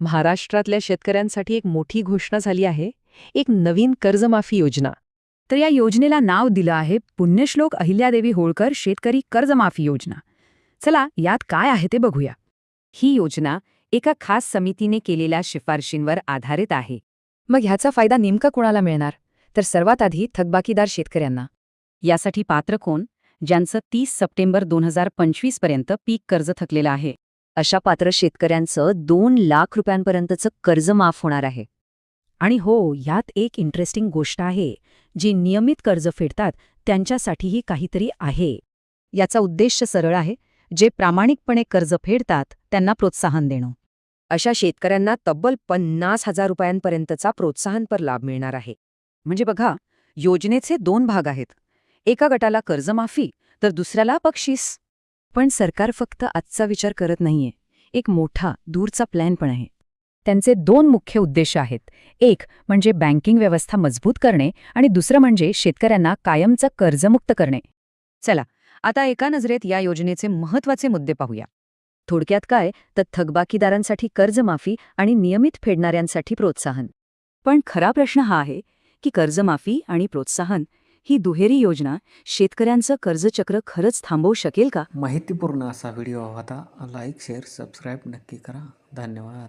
महाराष्ट्रातल्या शेतकऱ्यांसाठी एक मोठी घोषणा झाली आहे, एक नवीन कर्जमाफी योजना. तर या योजनेला नाव दिलं आहे पुण्यश्लोक अहिल्यादेवी होळकर शेतकरी कर्जमाफी योजना. चला यात काय आहे ते बघूया. ही योजना एका खास समितीने केलेल्या शिफारशींवर आधारित आहे. मग ह्याचा फायदा नेमका कोणाला मिळणार? तर सर्वात आधी थकबाकीदार शेतकऱ्यांना. यासाठी पात्र कोण? ज्यांचं 30 सप्टेंबर 2025 पर्यंत पीक कर्ज थकलेलं आहे. अशा पात्र शेतकऱ्यांचं 2 लाख रुपयांपर्यंतचं कर्ज माफ होणार आहे. आणि हो, यात एक इंटरेस्टिंग गोष्ट आहे. जी नियमित कर्ज फेडतात त्यांच्यासाठीही काहीतरी आहे. याचा उद्देश सरळ आहे. जे प्रामाणिकपणे कर्ज फेडतात त्यांना प्रोत्साहन देणं. अशा शेतकऱ्यांना तब्बल 50,000 रुपयांपर्यंतचा प्रोत्साहनपर लाभ मिळणार आहे. म्हणजे बघा, योजनेचे 2 भाग आहेत. एका गटाला कर्जमाफी तर दुसऱ्याला बक्षीस. पण सरकार फक्त आजचा विचार करत नाहीये. एक मोठा, दूरचा प्लॅन पण आहे. त्यांचे 2 मुख्य उद्देश आहेत. एक म्हणजे बँकिंग व्यवस्था मजबूत करणे आणि दुसरं म्हणजे शेतकऱ्यांना कायमचं कर्जमुक्त करणे. चला, आता एका नजरेत या योजनेचे महत्त्वाचे मुद्दे पाहूया. थोडक्यात काय, तर थकबाकीदारांसाठी कर्जमाफी आणि नियमित फेडणाऱ्यांसाठी प्रोत्साहन. पण खरा प्रश्न हा आहे की कर्जमाफी आणि प्रोत्साहन ही दुहेरी योजना शेतकऱ्यांचं कर्जचक्र खरंच थांबवू शकेल का? माहितीपूर्ण असा व्हिडिओ होता. लाईक, शेअर, सबस्क्राईब नक्की करा. धन्यवाद.